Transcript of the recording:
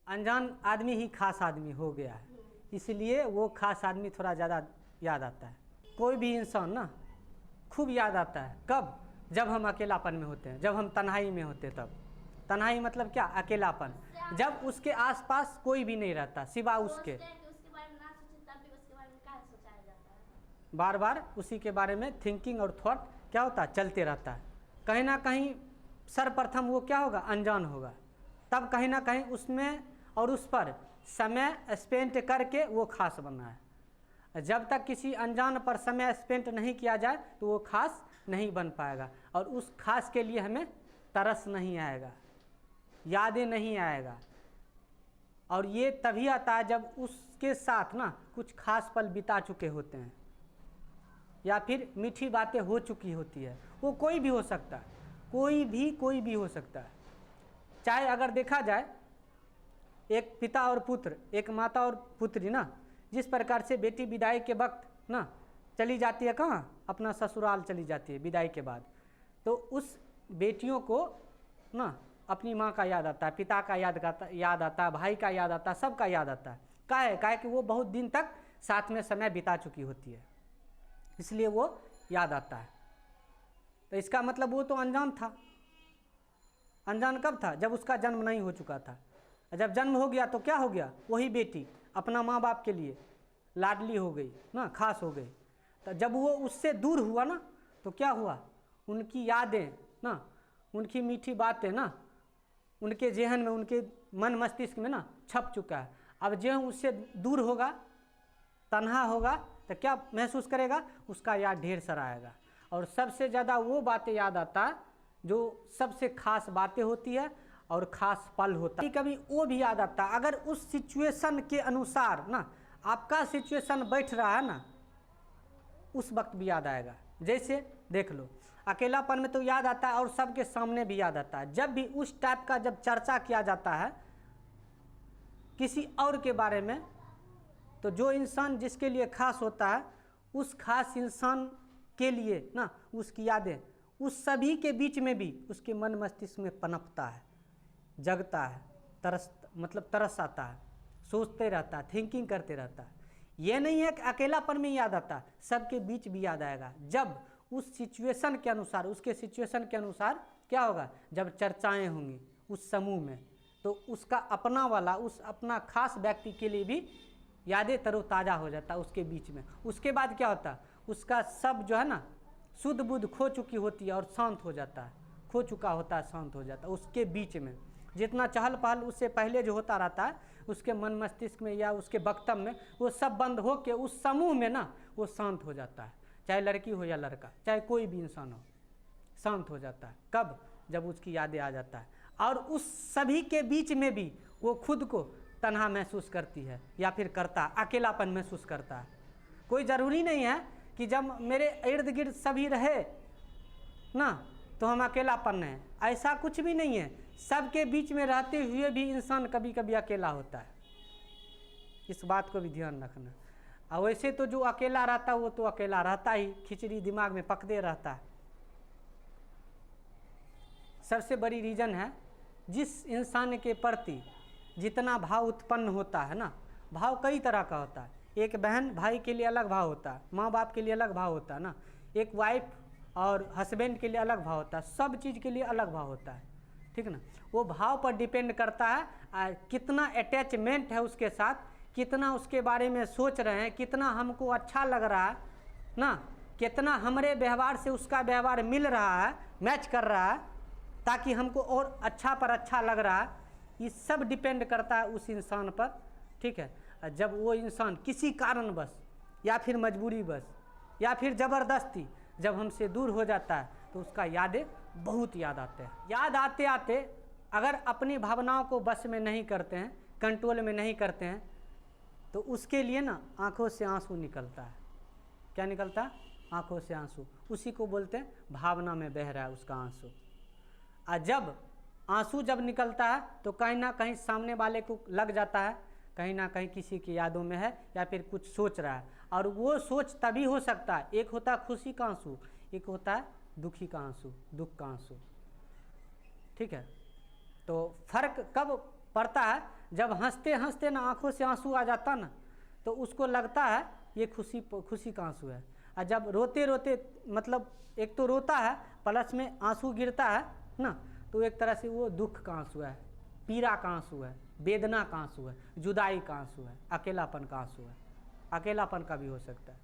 अनजान आदमी ही खास आदमी हो गया है, इसलिए वो खास आदमी थोड़ा ज़्यादा याद आता है। कोई भी इंसान ना खूब याद आता है कब, जब हम अकेलापन में होते हैं, जब हम तन्हाई में होते हैं। तब तन्हाई मतलब क्या, अकेलापन, जब उसके आसपास कोई भी नहीं रहता सिवा उसके। बार बार उसी के बारे में थिंकिंग और थॉट क्या होता है, चलते रहता है। कहीं ना कहीं सर्वप्रथम वो क्या होगा, अनजान होगा, तब कहीं ना कहीं उसमें और उस पर समय स्पेंड करके वो खास बना है। जब तक किसी अनजान पर समय स्पेंड नहीं किया जाए तो वो खास नहीं बन पाएगा, और उस खास के लिए हमें तरस नहीं आएगा, यादें नहीं आएगा। और ये तभी आता है जब उसके साथ ना कुछ खास पल बिता चुके होते हैं, या फिर मीठी बातें हो चुकी होती है। वो कोई भी हो सकता है, कोई भी हो सकता है। चाहे अगर देखा जाए एक पिता और पुत्र, एक माता और पुत्री ना, जिस प्रकार से बेटी विदाई के वक्त ना चली जाती है, कहाँ, अपना ससुराल चली जाती है विदाई के बाद, तो उस बेटियों को ना अपनी माँ का याद आता है, पिता का याद आता है, भाई का याद आता है, सबका याद आता है। काहे कि वो बहुत दिन तक साथ में समय बिता चुकी होती है, इसलिए वो याद आता है। तो इसका मतलब वो तो अनजान था। अनजान कब था, जब उसका जन्म नहीं हो चुका था। जब जन्म हो गया तो क्या हो गया, वही बेटी अपना माँ बाप के लिए लाडली हो गई ना, खास हो गई। तो जब वो उससे दूर हुआ ना तो क्या हुआ, उनकी यादें ना, उनकी मीठी बातें ना उनके जेहन में, उनके मन मस्तिष्क में ना छप चुका है। अब जो उससे दूर होगा, तन्हा होगा, तो क्या महसूस करेगा, उसका याद ढेर सारा आएगा। और सबसे ज़्यादा वो बातें याद आता है जो सबसे खास बातें होती है और ख़ास पल होता है। कभी वो भी याद आता है, अगर उस सिचुएशन के अनुसार ना आपका सिचुएशन बैठ रहा है ना, उस वक्त भी याद आएगा। जैसे देख लो, अकेलापन में तो याद आता है और सबके सामने भी याद आता है। जब भी उस टाइप का जब चर्चा किया जाता है किसी और के बारे में, तो जो इंसान जिसके लिए खास होता है, उस खास इंसान के लिए ना उसकी यादें उस सभी के बीच में भी उसके मन मस्तिष्क में पनपता है, जगता है, तरस आता है, सोचते रहता है, थिंकिंग करते रहता है। ये नहीं है कि अकेलापन में याद आता, सबके बीच भी याद आएगा। जब उस सिचुएशन के अनुसार, उसके सिचुएशन के अनुसार क्या होगा, जब चर्चाएं होंगी उस समूह में, तो उसका अपना वाला, उस अपना खास व्यक्ति के लिए भी यादें तरोताज़ा हो जाता है उसके बीच में। उसके बाद क्या होता है, उसका सब जो है ना शुद्ध बुद्ध खो चुकी होती है और शांत हो जाता है, खो चुका होता है, शांत हो जाता है। उसके बीच में जितना चहल पहल उससे पहले जो होता रहता है उसके मन मस्तिष्क में या उसके वक्तव्य में, वो सब बंद हो के उस समूह में ना वो शांत हो जाता है। चाहे लड़की हो या लड़का, चाहे कोई भी इंसान हो, शांत हो जाता है। कब, जब उसकी यादें आ जाता है। और उस सभी के बीच में भी वो खुद को तन्हा महसूस करती है या फिर करता है, अकेलापन महसूस करता है। कोई ज़रूरी नहीं है कि जब मेरे इर्द गिर्द सभी रहे ना तो हम अकेलापन है, ऐसा कुछ भी नहीं है। सबके बीच में रहते हुए भी इंसान कभी कभी अकेला होता है, इस बात को भी ध्यान रखना। और वैसे तो जो अकेला रहता है वो तो अकेला रहता ही, खिचड़ी दिमाग में पकते रहता है। सबसे बड़ी रीज़न है, जिस इंसान के प्रति जितना भाव उत्पन्न होता है ना, भाव कई तरह का होता है। एक बहन भाई के लिए अलग भाव होता है, माँ बाप के लिए अलग भाव होता है ना, एक वाइफ और हस्बैंड के लिए अलग भाव होता है, सब चीज़ के लिए अलग भाव होता है, ठीक ना। वो भाव पर डिपेंड करता है कितना अटैचमेंट है उसके साथ, कितना उसके बारे में सोच रहे हैं, कितना हमको अच्छा लग रहा है ना, कितना हमारे व्यवहार से उसका व्यवहार मिल रहा है, मैच कर रहा है, ताकि हमको और अच्छा पर अच्छा लग रहा है। ये सब डिपेंड करता है उस इंसान पर, ठीक है। जब वो इंसान किसी कारणवश या फिर मजबूरी बस या फिर ज़बरदस्ती जब हमसे दूर हो जाता है तो उसका यादें बहुत याद आते हैं। याद आते आते अगर अपनी भावनाओं को बस में नहीं करते हैं, कंट्रोल में नहीं करते हैं, तो उसके लिए ना आंखों से आंसू निकलता है। क्या निकलता है, आंखों से आंसू। उसी को बोलते हैं भावना में बह रहा है उसका आंसू। और जब आंसू जब निकलता है तो कहीं ना कहीं सामने वाले को लग जाता है कहीं ना कहीं किसी की यादों में है या फिर कुछ सोच रहा है। और वो सोच तभी हो सकता है, एक होता है खुशी का आंसू, एक होता है दुखी का आंसू, दुख का आंसू, ठीक है। तो फर्क कब पड़ता है, जब हंसते हंसते ना आंखों से आंसू आ जाता ना, तो उसको लगता है ये खुशी का आंसू है। और जब रोते रोते मतलब एक तो रोता है प्लस में आंसू गिरता है ना, तो एक तरह से वो दुख का आंसू है, पीड़ा का आंसू है, वेदना का आंसू है, जुदाई का आंसू है, अकेलापन का आंसू है। अकेलापन का भी हो सकता है।